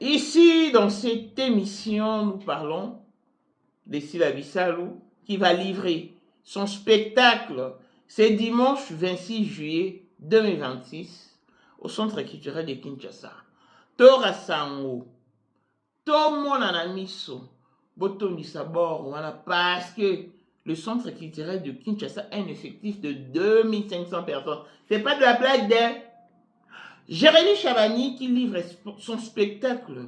Ici, dans cette émission, nous parlons de Sila Bissalou qui va livrer son spectacle ce dimanche 26 juillet 2026 au Centre culturel de Kinshasa. Tora Sango, Tomo Nanamiso, Botomi Sabor, voilà, parce que le Centre culturel de Kinshasa a un effectif de 2500 personnes. C'est pas de la blague de Jérémy Chabani qui livre son spectacle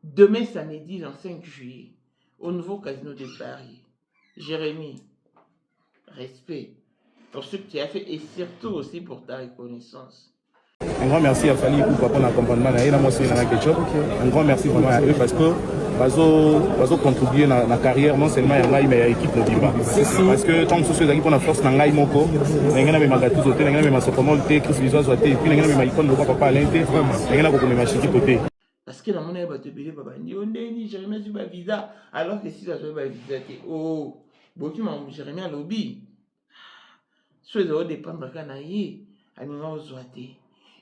demain samedi 25 juillet au nouveau casino de Paris. Jérémy, respect pour ce que tu as fait et surtout aussi pour ta reconnaissance. Un grand merci à Fanny pour l'accompagnement. Un grand merci vraiment à eux parce que ils contribué à la carrière non seulement à mais à l'équipe de Dimba. Parce que tant que ceux qui ont la force dans l'Aïe Moko, ils ont même gâteau sauté, ils ont même sopomol, Chris Visual et puis ils ont même icône de papa à l'intérieur, ils ont même machine côté. Parce que dans mon œuvre, tu peux pas dire, on est Jérémy sur ma visa, alors que si ça se va visa, oh, beaucoup m'ont Jérémy à lobby. Ceux qui dépendent de Canaïe, à niveau Zoaté.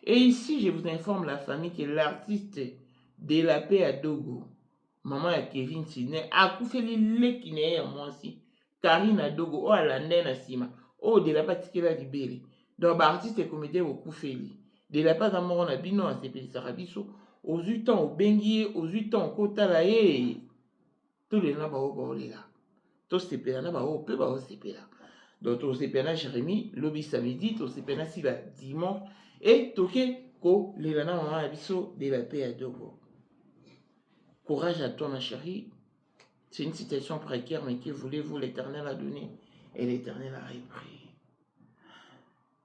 Et ici, je vous informe la famille que l'artiste de la paix à Dogo, maman à Kevin Sidney, a coupé les qui n'est à moi aussi. Karine à Dogo, oh à la naine à Sima, oh de la particulière libérée. Donc, l'artiste est comédien au Koufeli. De la pas d'amour en abino à CP Sarabiso, aux 8 ans au Benguier, aux 8 ans au Kotalaye. Tous les gens vont là. Tous ces pénales vont peu va CP là. Donc, tous ces pénales, Jérémy, lobby samedi, tous ces pénales, si la dimanche. Et toqué ko les lana maman abisso de la paix à Dogo. Courage à toi ma chérie. C'est une situation précaire mais que voulez-vous, l'Éternel a donné et l'Éternel a repris.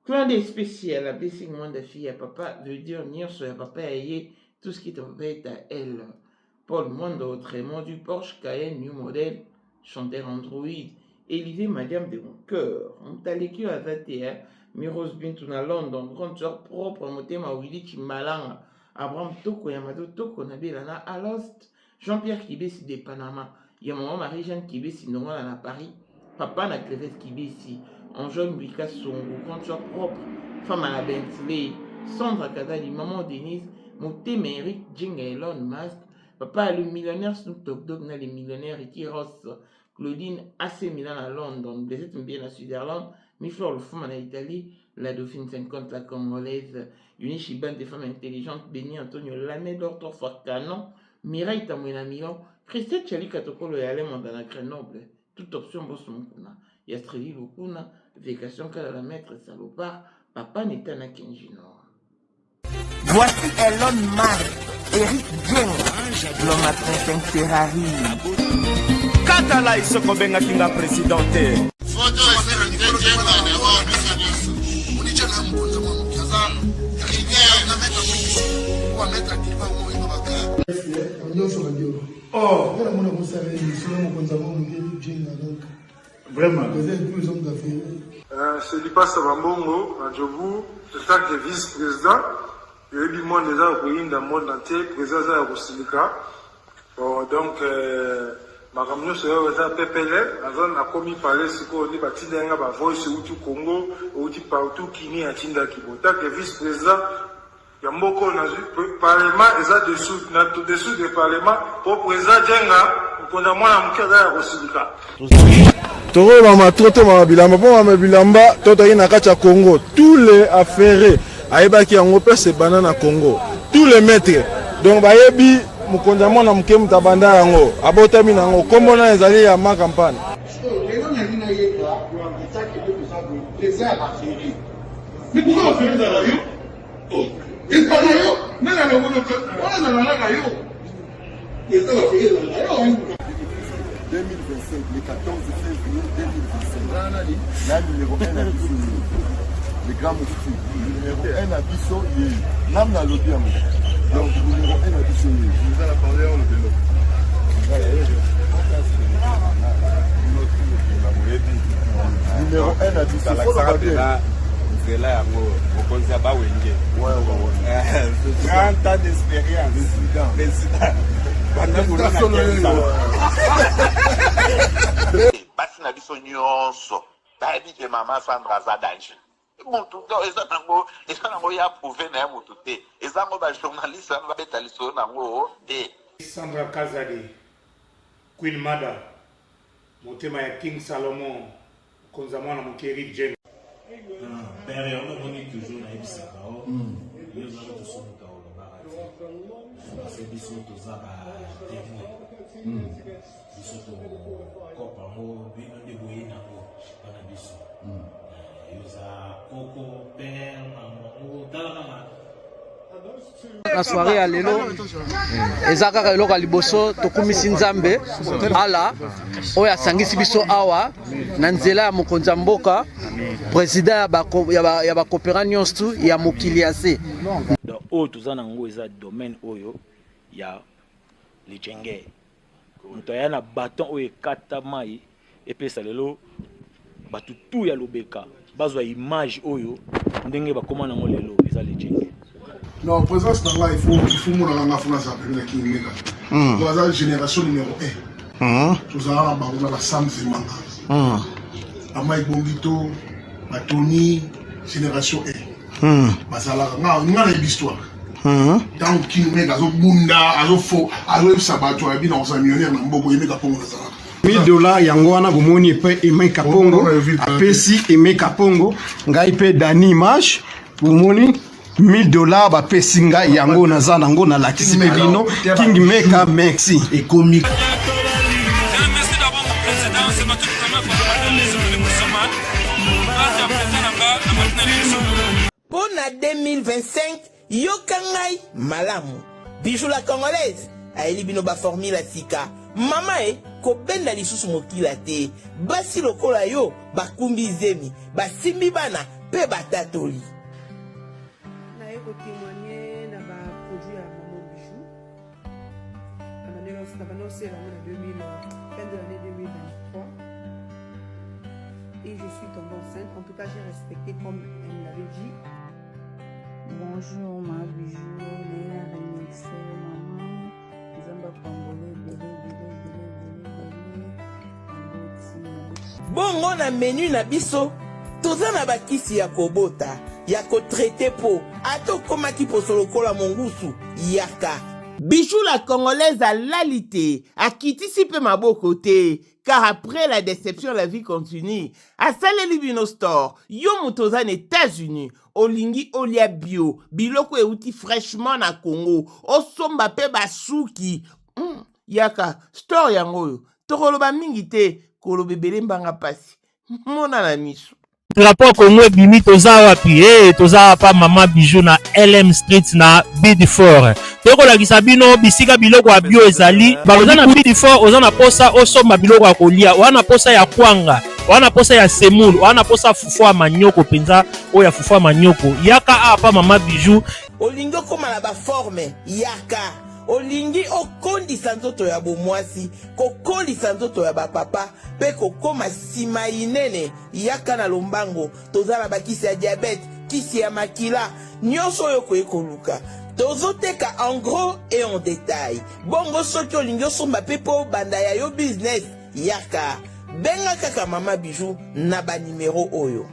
Clin d'œil spécial à blessing moins de fille à papa veut dire nier sur papa ayé tout ce qui t'embête à elle. Paul Mondo Trémont du Porsche Cayenne New Model chanteur Android. Élisée Madame de mon cœur. On t'a l'écu à 21. Miros Bintuna London, grande soeur propre, Motema Willy Chimalanga, Abraham Toko, Yamado Toko, Nabilana, Alost, Jean-Pierre Kibesi de Panama, Yamaman Marie-Jeanne Kibesi, Nongola à Paris, Papa na Cléves Kibesi, Anjol Mbika Songo, grande soeur propre, femme à la Bentley, Sandra Kadali, Maman Denise, Motema Eric, Jinga Elon Musk, Papa le millionnaire Snoop Dogg, les millionnaires Ricky Ross, Claudine AC Milan à London, Blessette Mbien à Switzerland, Miflor le femme en Italie, la Dauphine 50, la Congolaise, Unichiban des femmes intelligentes, Béni Antonio Lamedor, Torfa Canon, Mireille Tamouina Milan, Christelle Chali Katokolo et Alem dans Grenoble, toute option Bossum Kuna, Yastrevi Lukuna, Vécation Kala la maître salopard, Papa Netana Kenjino. Voici Elon Musk, Eric Dien, l'homme à 35 Ferrari. Katala iso kobenga kinga presidente. Oh, vraiment. C'est du passe à Mbongo, à Djobou, le tant que vice-président. Il y a eu du monde déjà au pays, dans le monde entier, président de la Rosilika. Donc, ma camion c'est un PPL, la zone a commis parler ce qu'on dit, Batinga, Voice, Outu Congo, Outu partout, Kini, Atinda Kibota, que vice-président. Il y a beaucoup de parlement, et ça dessous du parlement, pour président Djenga, pour qu'on a moins à mourir à Rosilika. Toro mama toto mama bilamba po mama bilamba toto ina kacha Congo tous les affaires ayeba ki yango pe se banana Congo tous les maîtres donc bayebi mukonza mwana muke mutabanda yango abotami nango kombo na ezali ya ma campagne mais pourquoi on fait ça là yo il parle yo mais là on a yo il ça va faire là yo 2025, le 14 février 2025. La numéro 1 à Bissau, le grand moufti. Numéro 1 à Bissau, l'âme n'a l'autre. Donc, numéro 1 à Bissau. Vous allez parler en le vélo. Numéro 1 à Bissau. C'est là, au conseil à Bawenge. Ouais. 30 ans d'expérience. Président. Basi na biso nyonso bayebi ke mama Sandra aza danger Motuto eza nango ya prouvé na ya motuté eza ngo ba journaliste ba beta liso nango te. Sandra Kazadi, Queen Mada, motema ya King Salomon, konzamwa na mokeri Jeng. Père, on est toujours na ebisaka o. Yo za to somuka o barati. Parce que biso to za ba témoin. Biso to kopa mo bino de boye na ko bana biso. Na soirée ya lelo eza kaka eloko ya liboso tokumisi nzambe ala oyo asangisi biso awa na nzela ya mokonzi ya mboka président ya bakopera nyonso tu ya mokili ya se oyo toza nango eza domaine oyo ya lijenge moto aya na baton oyo ekata mai epesa lelo bato tu ya lobeka bazwa image oyo ndenge bakoma nango lelo eza lijenge. Non, présence dans là, il faut mon France à la King Mega. Dans la génération numéro 1. Tout ça, on a la Sam Zemanga. Amaï Bombito, Tony, génération 1. Basala, on a l'histoire. Dans King Mega, Azo Bunda, Azo Fo, Azo Sabato, Abi dans un millionnaire, Nambogo, Yemeka Pongo. $1000 yango wana bomoni pe Emeka Pongo, apesi Emeka Pongo, ngai pe Dani Image, bomoni $1000 ba pesinga yango naza nango na lakisi pe bino King Meka merci et comique. Merci d'avoir mon président, c'est ma toute première fois de les musulmans. Merci à président Pour la 2025, yokangai malamu. Bijou la congolaise, aeli bino ba formule la sika. Mama ko benda lisusu mokila te. Basi lokola yo bakumbi zemi, basimbi bana pe batatoli. Témoigner dans ma produit à Maman Bijou. On a annoncé l'année fin de l'année 2023. Et je suis tombée enceinte. En tout cas, j'ai respecté comme elle me l'avait dit. Bonjour ma Bijou, Léa Remixé, maman. Zamba Pangolé, Bongo na menu na biso. Toza na bakisi ya kobota. Ya ko traité po ato komaki posolokola mongusu yaka Bijou la congolaise a l'alité a kitisi pe maboko te car après la déception la vie continue a saleli bino store yo mutoza na États-Unis olingi olia bio biloko euti fraîchement na Congo osomba pe basuki yaka store yango yo tokoloba mingi te kolobebele mbanga pasi mona na miso. Rapport Congo bimi toza wapi toza pa Mama Bijou na LM Street na Bidfort toko la kisabino bisika biloko ya bio ezali baza na Bidfort oza na posa osomba biloko ya kolia wana posa ya kwanga wana posa ya semulu wana posa fufu ya manyoko penza o ya fufu ya manyoko yaka apa Mama Bijou olingo koma na ba forme yaka olingi okondisa nzoto ya bomwasi kokondisa nzoto ya bapapa pe kokoma sima inene yaka na lombango tozala bakisi ya diabete kisi ya makila nyonso oyo koyekoluka tozoteka en gros et en détail bongo soki olingi osomba pe po banda ya yo business yaka benga kaka Mama Bijou na ba numéro oyo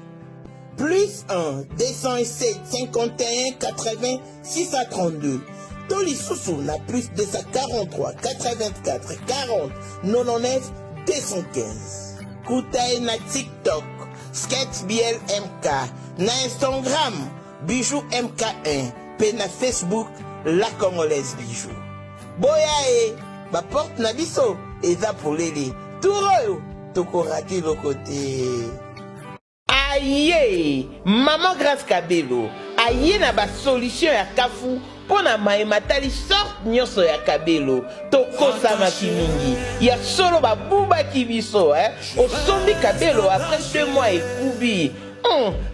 +1 207 51 80 632 Tolisusu na plus 243 84 40 99 215. Kutae na TikTok, Sketch BLMK, na Instagram, Bijou MK1, pe na Facebook, La Congolaise Bijou. Boya ba porte na biso, eza polele. Touroyo, toko rati lo côté. Aïe, Maman Grâce Kabelo, aïe na ba solution ya kafu. Pona maematali sorte nyonso ya Kabelo tokosa makimingi ya solo babuba kibiso osombi Kabelo après 2 mois ekubi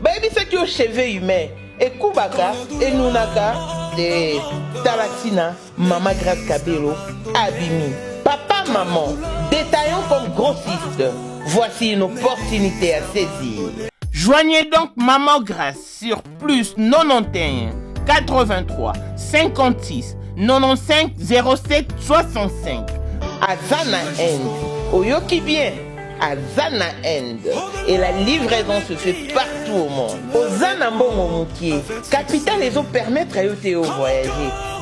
bayebi saki o cheveux humain ekubaka enunaka de talatina Maman Grâce Kabelo abimi papa maman détaillant comme grossiste voici une opportunité à saisir. Joignez donc Maman Grâce sur +91 83 56 95 07 65 Azana N Oyoki bien à Zana End. Et la livraison se fait partout au monde. Au Zana Mbongo Moukié, capital les autres permettre à eux de voyager.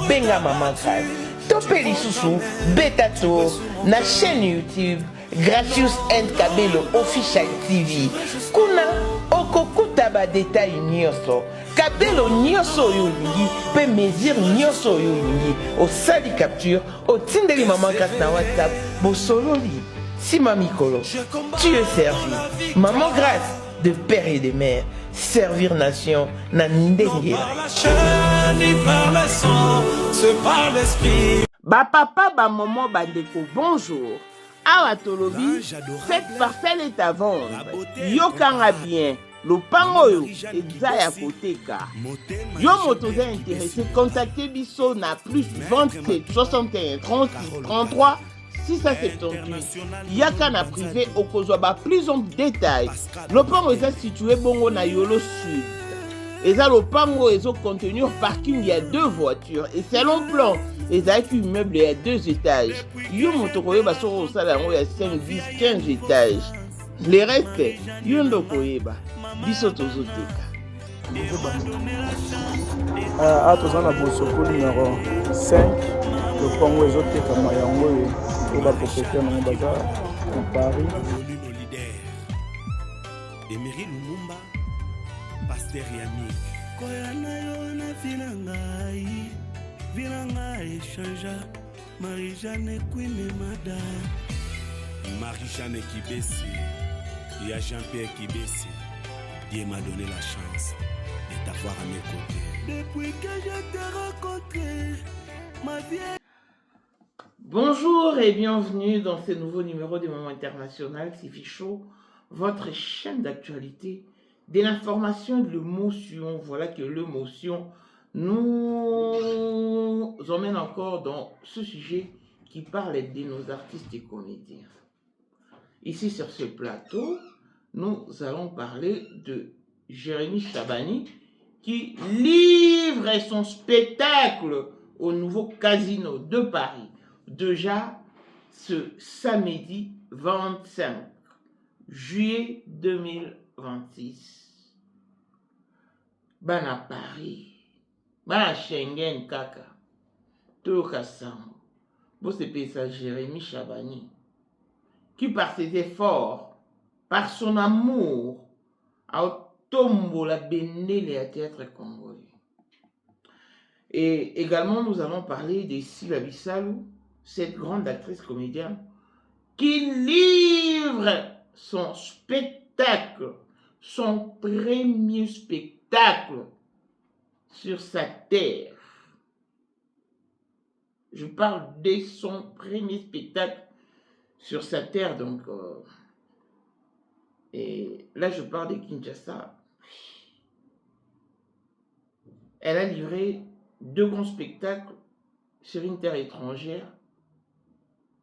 Benga Maman Grâce. Topeli Soussou, Beta Tour, na chaîne YouTube, Gracious and Kabelo Official TV. Kuna okokuta ba détail nyoso. Kabelo nyoso yolingi, pe mesure nyoso yolingi. Au sali capture, au tindeli Maman Grâce na WhatsApp, bo sololi. Sima Mikolo, tu es servi. Maman Grâce, de père et de mère, servir nation, na ndenge. Ba papa, ba maman, ba ndeko, bonjour. Awa tolobi, cette parcelle est à vendre. Yokanga bien. Lopango yo, ezaya koteka. Yo motoza intéressé, contactez Bisso na plus 27 61 36 33 678. Yaka na privé okozwa ba plus en détail. Lopango est situé bongo na Yolo Sud. Eza lopango ezo contenir parking, il y a 2 voitures et selon plan ezaki immeuble il y a 2 étages. Yo motokoyeba soko osala yango ya 5 10 15 étages. Les restes yo ndokoyeba biso tozoteka. Toza na Bosoko numéro 5 lopango ezotekama yango oyo bapropriétaire nango baza na Paris. Emery Lumumba, Pasteur Yannick. Koya na yo na vinangai chanja Marie-Jeanne Queen Mada. Marie-Jeanne Kibesi, il y a Jean-Pierre Kibesi. Dieu m'a donné la chance de t'avoir à mes côtés. Depuis que je t'ai rencontré, ma vie. Bonjour et bienvenue dans ce nouveau numéro du Moment International, c'est Fichot, votre chaîne d'actualité, de l'information et de l'émotion. Voilà que l'émotion nous emmène encore dans ce sujet qui parle de nos artistes et comédiens. Ici sur ce plateau, nous allons parler de Jérémy Chabani qui livre son spectacle au nouveau Casino de Paris. Déjà ce samedi 25 juillet 2026. Bana Paris, bana Schengen kaka, Toka Sambo, bon c'est ça Jérémy Chabani, qui par ses efforts, par son amour, a tombo la bénélé à théâtre congolais. Et également nous allons parler de Sylvia Bissalou, cette grande actrice comédienne qui livre son spectacle, son premier spectacle sur sa terre. Je parle de son premier spectacle sur sa terre, donc et là je parle de Kinshasa. Elle a livré 2 grands spectacles sur une terre étrangère.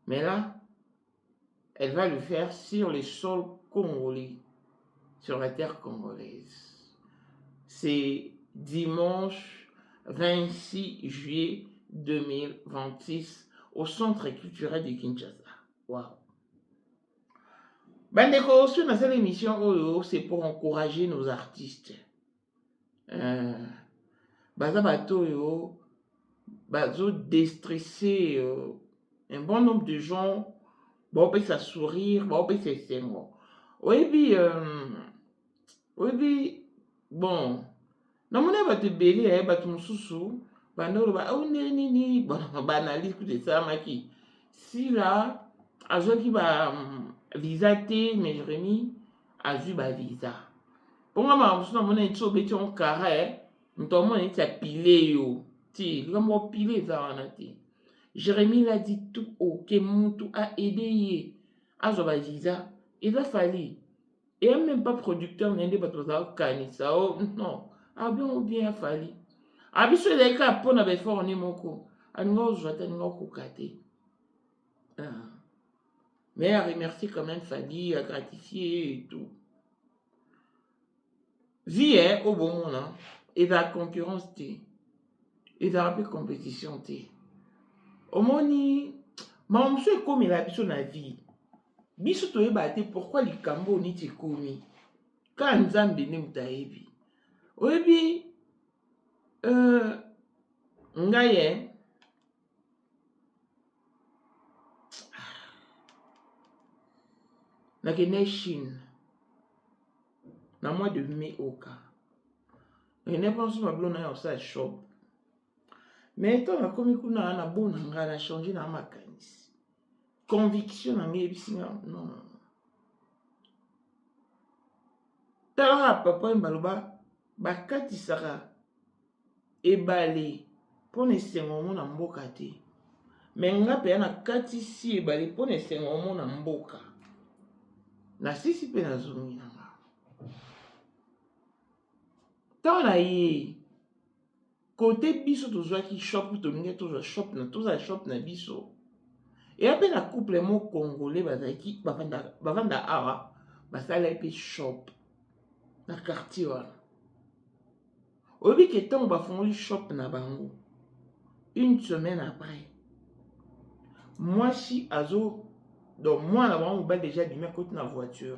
Mais là, elle va le faire sur les sols congolais, sur la terre congolaise. C'est dimanche 26 juillet 2026 au Centre culturel de Kinshasa. Waouh! Bandeko, sur cette émission, c'est pour encourager nos artistes. Baza bato bazo déstresser un bon nombre de gens, bon peut ça sourire, bon peut c'est sengo. Oui bon. Non mon ba te belé ba tu mususu, bandolo ba nini bon banalise que ça maki. Si là azo ki ba visa te mais Jérémy azu ba visa. Ponga ma mususu mona itso beti on carré, ntomo ni ta pilé yo. Ti l'homme pilé ça wana ti. Jérémy l'a dit tout haut que Moutou a aidé à Zoba visa. Il a fallu. Et même pas producteur n'a pas tout ça canisa. Non. Ah bien ou bien a fallu. Ah bien sur les cas pour n'avoir fourni mon coup. À nous jouer n'importe quoi côté. Mais à remercier quand même Fali, à gratifier et tout. Vie au bon moment et la concurrence t. Et la compétition t. Omoni, ma monsieur comme il a besoin de la vie. biso toyeba te pourquoi likambo niti ekomi ka nzambe nde moto ayebi oyebi ngai nakende Chine na mois de mai oka ene mpenso babilo na yo osala shop mais to nakomi kuna na bona ngai na change na makanisi conviction na ngai ebisi nga non talaka papa baloba bakatisaka ebale mpona esengo mo na mboka te me nga mpe ya nakatisi ebale mpona esengo mo na mboka nasisi mpe nazongi na nga ntango na ye kote biso tozwaki shop tolingi tozwa shop na tozala shop na biso eya mpe na couple mo congolais bazalaki bavanda awa basala mpe shop na quartier wana oyebi ke ntango bafungoli shop na bango une semaine après mwasi donc mwana bango mobali déjà bimi akoti na voiture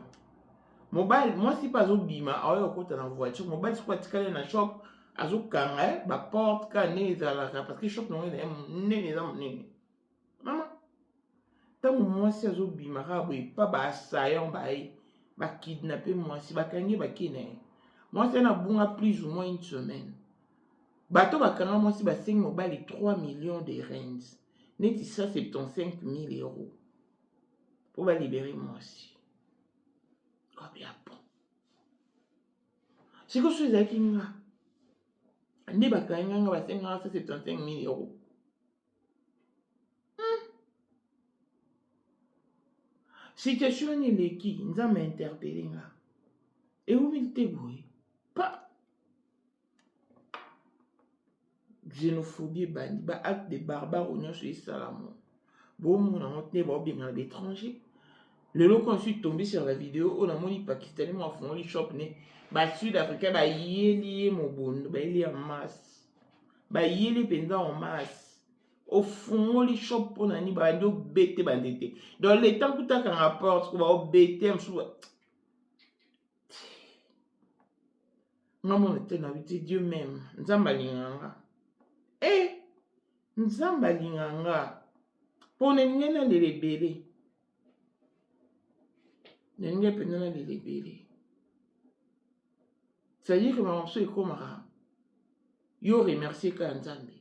mobali mwasi mpe azobima aoyo akota na voiture mobali siko atikali na shop azokanga baporte ka nde ezalaka parce que shop nango nene eza monene mama ntango mwasi azobima kaka boye pa baasayon baye bakidnape mwasi bakangi bake na ye mwasi ana bunga plus ou moins une semaine bato bakanga mwasi basengi mobali 3 millions de rennes neti 175 000 euros pour balibérer mwasi kobia bon siko so ezalaki nga nde bakangi nga basengaka 175 000 euros situation eleki nzambe interpele nga ewumi te boye pa xénophobie ebandi baacte de barbare nyonso esalamo bomonango te baobengana baétranger lelo quand je suis tombé sur la vidéo oyo namoni pakistanais mo afungoli shop ne basud africain bayeli ye mobondo bayeli ya masse bayeli mpenza en masse ofungoli shop mpo nani bandi obete bandete donc le temps kutakanga porte ko baobete mosusu ngamona te na biti Dieu même nzambe alinganga nzambe alinganga mpo neninge nalela ebele neninge mpenza nalela ebele c'est-à-dire que mamoso ekomaka yo remercier ka nzambe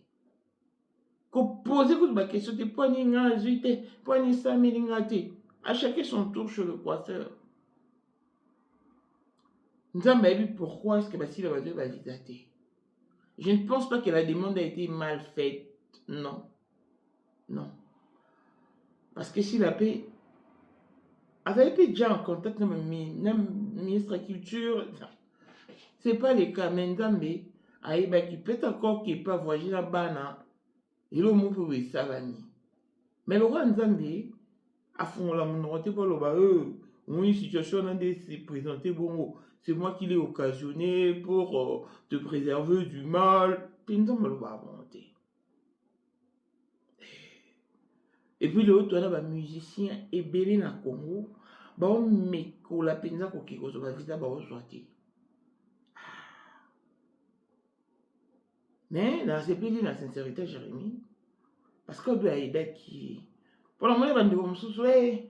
kopose kutu baquestion te mpo ani nga azwi te mpo ani esameli nga te à chacun son tour chez le coiffeur nzambe ayebi pourquoi est-ce que basila bazwi bavisa te. Je ne pense pas que la demande a été mal faite. Non. Non. Parce que si la paix avait été déjà en contact avec le ministre de la Culture, ce n'est pas le cas. Mais Nzambe, qui peut encore qu'il peut voyager là-bas, il a mot pour ça. Mais le roi Nzambe a fond la monoté pour le une situation dans des se présenter bon. C'est moi qui l'ai occasionné pour te préserver du mal. Et puis l'autre, on a un musicien ébélé dans le Congo. Mais qu'on la pensa qu'on qui cause la visa mais dans ce pays, la sincérité, Jérémie, parce qu'on doit aider qui. Pour le moment, on va me soucier.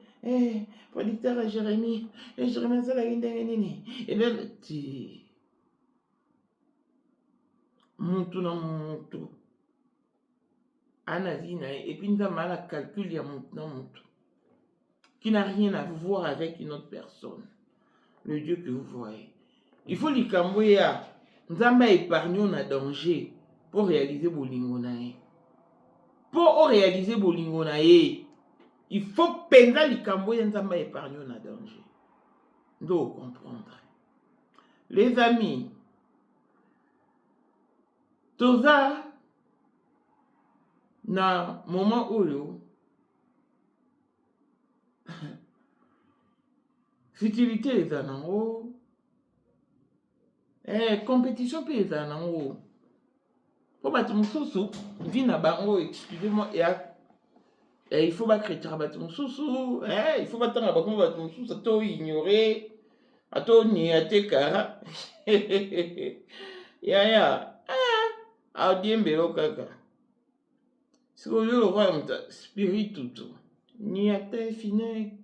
Producteur Jérémie, Jérémie, ça la guinde. Et là, tu. Montou na montou. Anazina, et puis nous avons la calcul, il y a montou. Qui n'a rien à voir avec une autre personne. Le Dieu que vous voyez. Il faut lui camboyer. Nous avons épargné un danger pour réaliser Bolingonae. Pour réaliser Bolingonae. Il faut penser les camboyens nous épargner un danger. Nous devons comprendre. Les amis, tout ça, na moment où futilité les anango, compétition pour les anango. Pour battre mon sous, vie na bango, excusez-moi, et Et il faut pas créer baton sous il faut pas tendre baton sous ça to ignorer à to ni à te kara ya a diembe lo kaka c'est que le roi monta spirit tout ni à te fine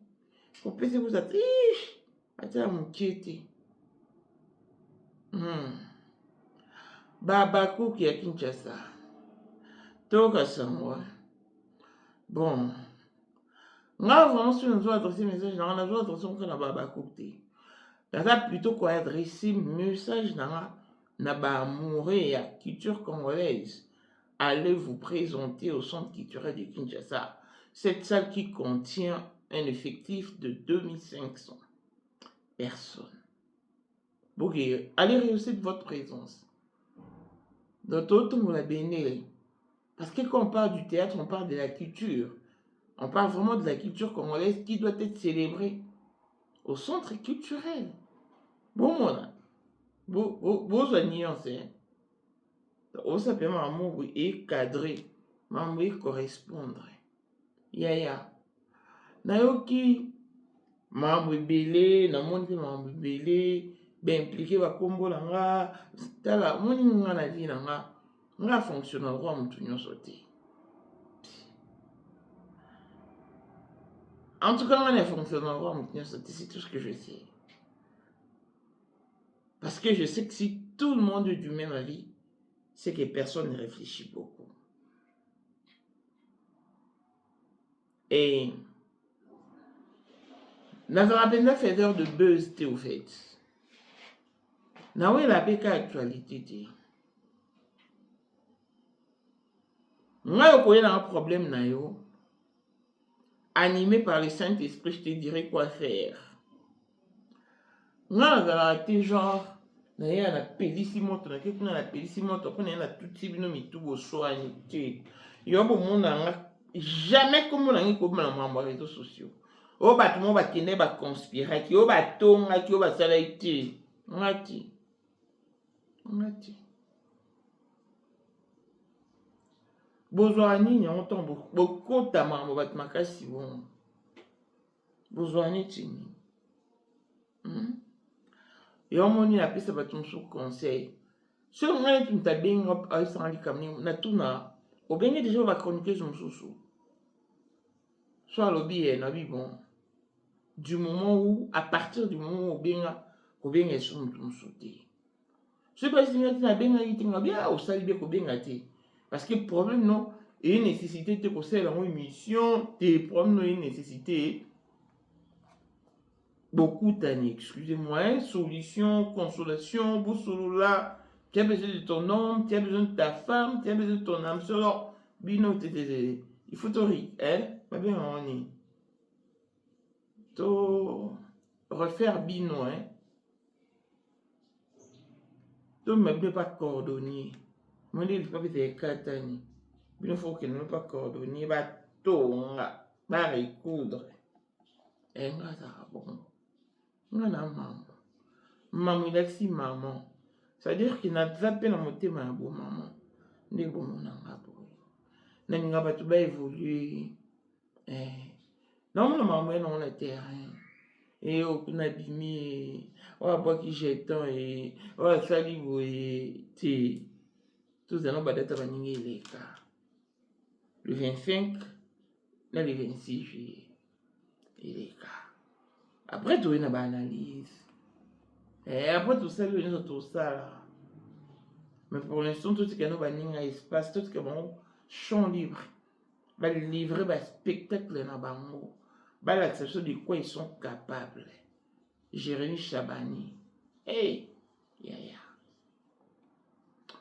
on peut se vous attendre ata mon kieti Baba Kuki à Kinshasa toka sangwa bon nga vraiment si on doit adresser message on a doit adresser on na Baba Kuki ça plutôt quoi adresser message na ba amoureux ya culture congolaise. Allez vous présenter au centre culturel de Kinshasa, cette salle qui contient un effectif de 2500 personnes. Ok, allez rehausser de votre présence. Dans tout le monde béni. Parce que quand on parle du théâtre, on parle de la culture. On parle vraiment de la culture congolaise qui doit être célébrée au centre culturel. Bon, mon beau nuance, hein. On s'appelle maman et cadré, maman et correspondre. Ya. Nayoki, maman belé, na monte maman belé, ben impliqué va combo langa, tala, moni na vie nga fonctionne au roi moutonio sauté. En tout cas, on fonctionne au roi moutonio sauté, c'est tout ce que je sais. Parce que je sais que si tout le monde est du même avis, c'est que personne ne réfléchit beaucoup. Et n'avons pas fait d'heure de buzz, au fait. N'avons la PK actualité. Moi, il y a un problème, animé par le Saint-Esprit, je te dirais quoi faire. Moi, il y a genre, il y a la pélissimo, il y a la pélissimo, il y a tout type de tout soin. Il y a un monde jamais comme on a eu comme les réseaux sociaux. Au bâtiment, on va tenir, va conspirer, qui au bâton, qui au bâton, on a dit. Bozwani, on tombe beaucoup de maman, on va te marquer si bon. Bozwani, tini. Et on m'a dit la piste va tomber sous conseil. Si on a une tabine, on a un camion, on a tout na. Au bien déjà on va chroniquer son sous. Soit lobby et nabi bon. Du moment où, à partir du moment où on bien est sur mon sauté. Je sais pas si on a bien au salut bien qu'on bien gâté. Parce que le problème non, et une nécessité de conseiller dans une émission, des problèmes non une nécessité. Beaucoup d'années, excusez-moi, solution, consolation, boussolola, tu as besoin de ton homme, tu as besoin de ta femme, tu as besoin de ton âme, alors, bino, il faut te rire, hein, pas bien, on est. To refaire bino, hein. To même pas coordonner. Moi, il ne faut pas faire katani. Bino, faut qu'il ne pas coordonner, va to, va recoudre. Et on va bon. Maman, il a si maman. C'est-à-dire qu'il n'a pas peine à monter ma bon maman. N'est bon mon angabo. N'a pas tout évolué. Non, mon maman, on a terrain. Et au kunabimi, on va boire qui jette et on va saliver. Tous les gens battent à les cas. Le 25, le 26 juillet. Et les cas. Après, tu as une analyse. Et après, tout ça, tout ça. Mais pour l'instant, tout ce qui est un espace, tout ce qui est un champ libre, va livrer un spectacle dans le l'acception de quoi ils sont capables. Jérémy Chabani. Hey, yaya.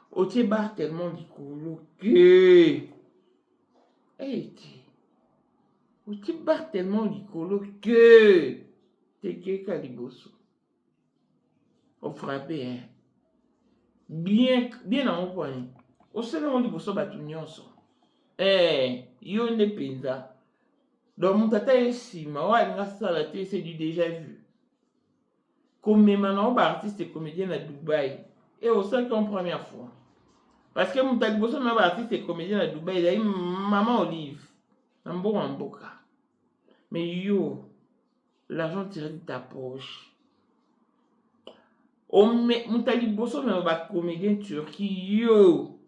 Au bar tellement d'icolo que. Hey, au bar tellement d'icolo que. Teke Kaliboso. Au frappé, hein. Bien en point. Au seul moment liboso batunyonso. Yo ne pinza. Donc mon tata est si ma wa salaté c'est du déjà vu. Comme maintenant artiste et comédien à Dubaï. Et au seul comme première fois. Parce que mon tata liboso ma artiste et comédien à Dubaï, il a eu maman Olive. Mboka. Mais yo, l'argent tiré de ta poche. Moutali bosso mais on va comédien turki yo.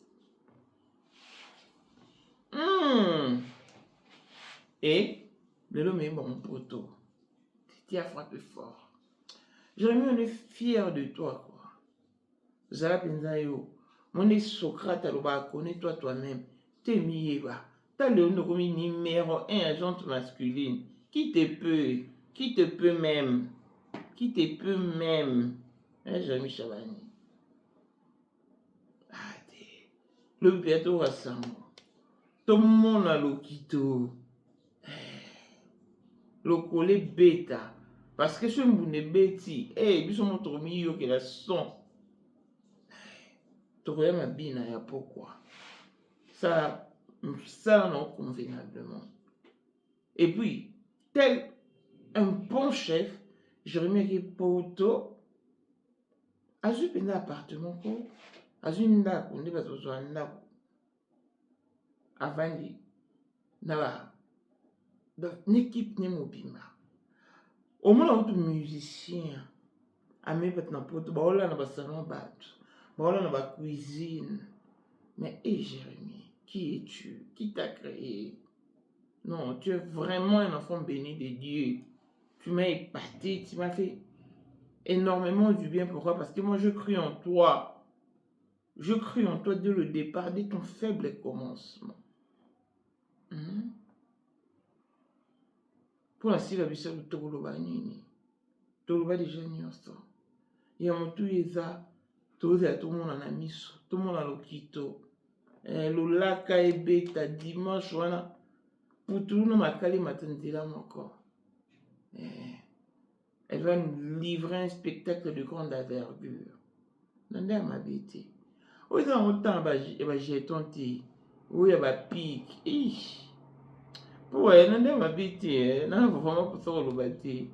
Et le nom est bon poteau. Tu as frappé fort. Jérémie, on est fier de toi quoi. Zala penza yo. Mon est Socrate aloba connais toi toi-même. T'es mieba. T'as le nom comme numéro 1 agente masculine. Qui te peut même. Hein, Jérémie Chabani. Le bientôt rassemble. Tout le monde a le quito. Le collet bêta. Parce que je suis un bêti. Eh, ils sont montrés mieux que la son. Tu regardes ma bine, pourquoi? Ça non convenablement. Et puis, tel un bon chef, je remercie Poto. Azu un appartement, azu nda, on est pas besoin nda. Avant de, naba, une équipe n'est mobile. Au moins, on est musicien. Amé peut na Poto, bah on a na salon battu, bah on a na cuisine. Mais hé Jérémie, qui es-tu? Qui t'a créé? Non, tu es vraiment un enfant béni de Dieu. Tu m'as épaté, tu m'as fait énormément du bien. Pourquoi? Parce que moi, je crie en toi. Je crie en toi dès le départ, dès ton faible commencement. Pour ainsi, la vie, c'est le Toloba Nini. Toloba déjà nyonso. Il y a mon tout yeza. Tout le monde en a mis. Tout le monde a l'okito. Le lac a ebeta dimanche. Voilà. Pour tout le monde, makali matandila encore. Elle va nous livrer un spectacle de grande envergure. Nanda ma bête. Où est-ce qu'on a j'ai tenté? Où il y a pique? Ouais, nanda ma bête. Non, vraiment pour ça le bâti.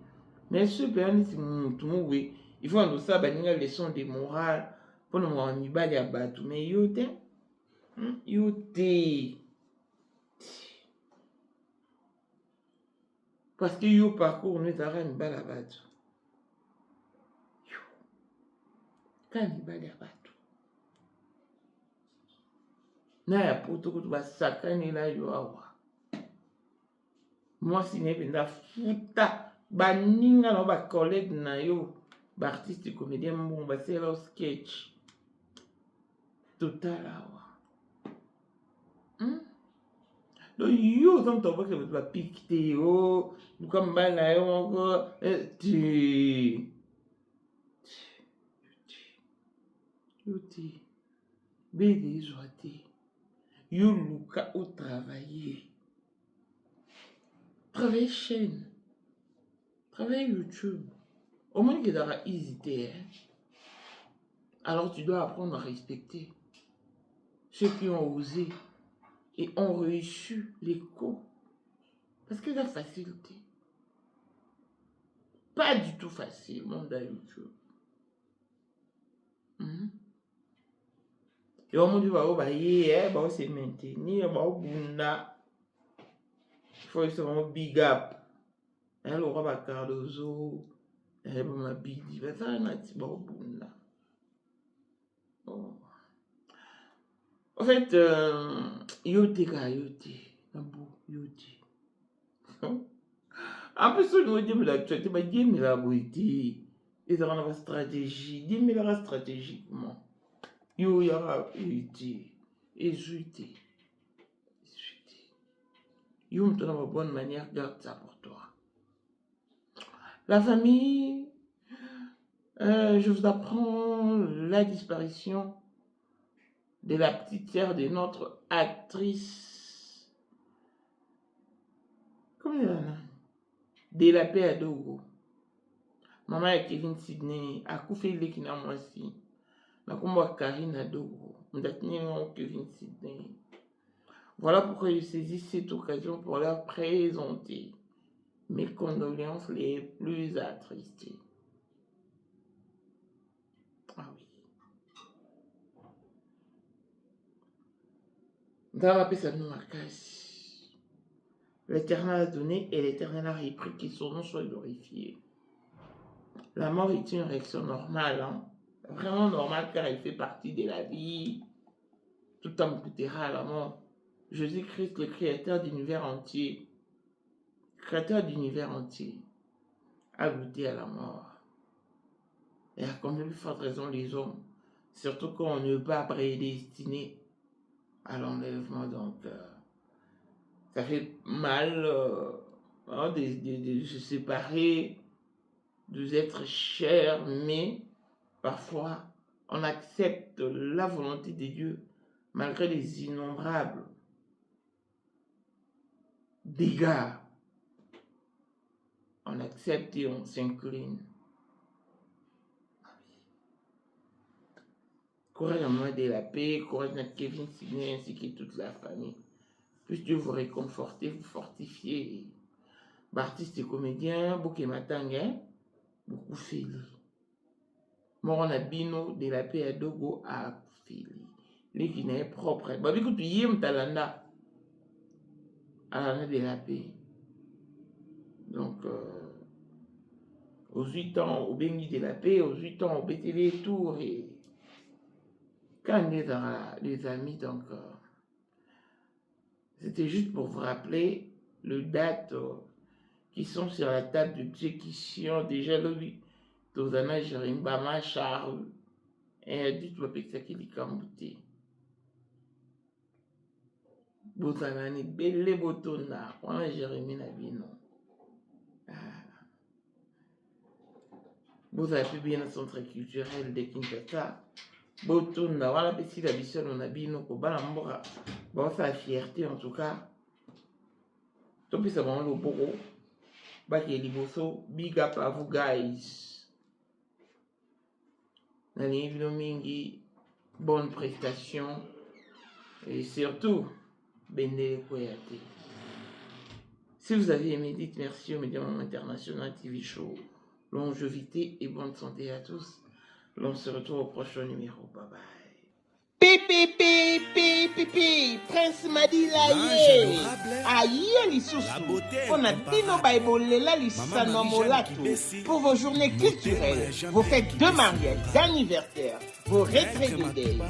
Mais ce père, tout le monde, il faut nous ça, une leçon de morale pour nous en ibali à battre. Mais yote, parce que yo parcours nous avons une balle à battre. Quand il balle à battre. Na ya poto ko ba sakani la yo awa. Moi si ne penda futa baninga no ba collègue na yo ba artiste comédien mon ba c'est leur sketch. Total awa. Donc yo comme tu vois que tu vas piquer oh comme ba na yo encore tu bébé joité. Yo luka au travailler. Travailler chaîne. Travailler YouTube. Au moins qu'il y aura hésité. Alors tu dois apprendre à respecter ceux qui ont osé et ont reçu l'écho. Parce que la facilité. Pas du tout facile, monde à YouTube. Et au monde va bah c'est maintenir, bah bunda. Il faut vraiment big up. Elle aura ba Cardozo, elle va ma bidi, bah ça na ti bah bunda. En fait, yote ka yote, nabo yote. En plus on nous dit mais l'actualité, bah dis mais la beauté, ils auront la stratégie, dis mais la stratégiquement. Yo yara été exulté. Yo me donne une bonne manière, garde ça pour toi. La famille, je vous apprends la disparition de la petite sœur de notre actrice. Comment il y en a? De la paix à Dogo. Maman et Kevin Sidney a coupé les qui n'a moi aussi. Na komba Karina Dogo, Kevin Sidney. Voilà pourquoi je saisis cette occasion pour leur présenter mes condoléances les plus attristées. Ah oui. Dans la paix, ça nous marque. L'Éternel a donné et l'Éternel a repris, que son nom soit glorifié. La mort est une réaction normale, hein? Vraiment normale, car elle fait partie de la vie. Tout homme goûtera à la mort. Jésus-Christ, le créateur d'univers entier, a goûté à la mort. Et a combien de forte raison les hommes, surtout quand on ne peut pas prédestiner à l'enlèvement. Donc, ça fait mal de se séparer des êtres chers, mais parfois on accepte la volonté de Dieu malgré les innombrables dégâts. On accepte et on s'incline. Courage à moi de la paix, courage à Kevin Sidney ainsi que toute la famille. Puisse Dieu vous réconforter, vous fortifier. Artistes et comédiens, beaucoup matanga, beaucoup félix. Moi, on a bino de la paix à Dogo à félix. Les Guinéens propres. Bah, écoute, tu y es talanda. À de la paix. Donc, aux 8 ans, au béni de la paix, aux 8 ans, au BTV Tour et. Quand on est dans les amis, donc, c'était juste pour vous rappeler les dates qui sont sur la table d'exécution. Déjà, le 8, Tozana, Jerimbama, Charles, et dites-moi que c'est qui est Kambouté. Bozanani, Belle Botona, on a Jérémie Nabino. Vous avez pu bien le centre culturel de Kinshasa. Botona, voilà, petit la mission, on a bino, pour Balamboura. Bon, c'est la fierté en tout cas. Tout ça va le bourreau. Baki Liboso, big up à vous guys. Nani Mingi, bonne prestation. Et surtout, Bende Koyate. Si vous avez aimé, dites merci au Médium International TV Show. Longévité et bonne santé à tous. On se retrouve au prochain numéro. Bye bye. Pipi, Prince Madila ye. Aïe lisusu. On a bino baibolela lisano molato. Pour vos journées culturelles, vos fêtes de mariage, d'anniversaire, vos retraites de deuil,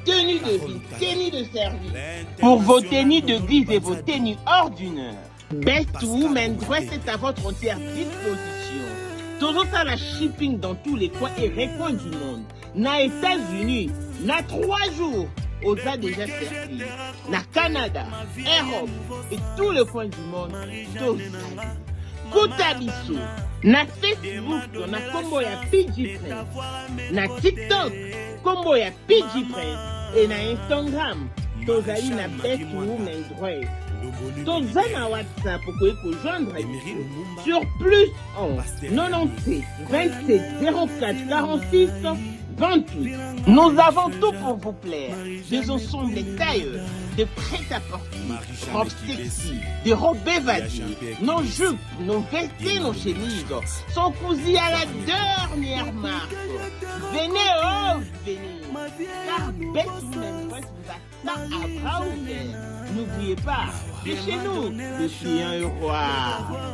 tenues de vie, tenues de service. Pour vos tenues de guise et vos tenues ordinaires. Best Woman Dress est à votre entière disposition. Toujours ça la shipping dans tous les coins et recoins du monde. Na États-Unis, na 3 jours, aux a déjà servi. Na Canada, Europe et tous les coins du monde. Koutabiso, na Facebook, na combo ya PG Prince. Na TikTok, combo ya PG Prince. Et na Instagram, tozali na Best Woman Dress. Toza na WhatsApp pour joindre sur plus 11 97 27 04 46 28. Nous avons tout pour vous plaire. Des ensembles tailleurs, des prêt-à-porter, robes sexy, des robes évadées, nos jupes, nos vestes, nos chemises sont cousues à la dernière marque. Venez, venez. Car Best Woman Dress vous attend à bras ouverts. N'oubliez pas, c'est chez nous, le chien est roi.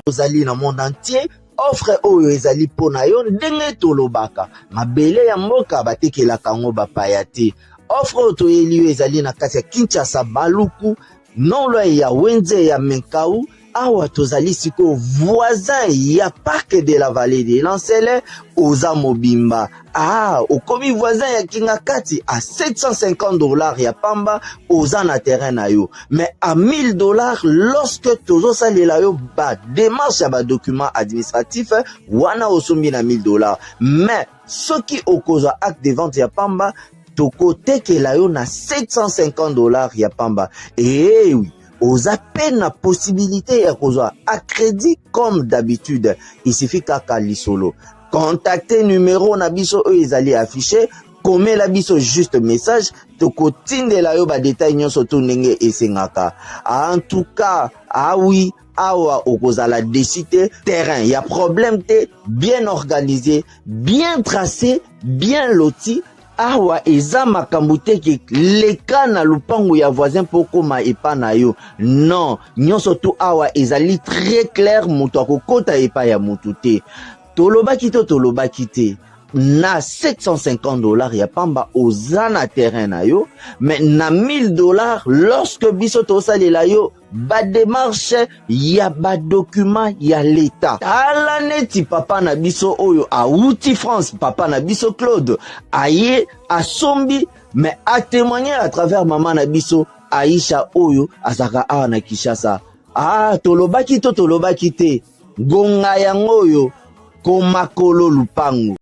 Ozali na monde entier, offre oyo ezali pona yo ndenge tolobaka. Mabele ya mboka batekelaka ngo bapaya te. Offre oyo toyeli yo ezali na kati ya Kinshasa Baluku, non ya Wenze ya Menkau, awa tozali siko voisin ya parc de la vallée de Lancele, oza mobimba. Ah, okomi voisin ya Kingakati à $750 ya pamba, oza na terrain na yo. Mais à $1000 lorsque tozo salela yo ba démarche ya ba document administratif, wana osombi na $1000. Mais soki okozwa acte de vente ya pamba, toko tekela yo na $750 ya pamba. Eh oui. Aux appels la possibilité à cause à crédit comme d'habitude. Il suffit qu'à Kalisolo. Contactez numéro nabiso eux ils allaient afficher. Comme la biso juste message. Toko tinde la yo ba détail nyon soto nenge et sengaka. En tout cas, ah oui. Awa okozala décider terrain. Y a problème te bien organisé, bien tracé, bien loti. awa eza makambo te ke leka na lupango ya voisin mpo koma epa na yo. Non, nyonso tu awa ezali très clair, moto akokota epa ya motu te. Tolobaki te. Na $750 ya pamba oza na terrain na yo, mais na $1000 lorsque biso tosalela yo ba démarche ya ba document ya l'État. Tala neti papa na biso oyo auti France, papa na biso Claude aye asombi, mais a témoigner à travers maman na biso Aisha oyo azaka awa na Kinshasa. Tolobaki te gonga yango oyo komakolo lupango.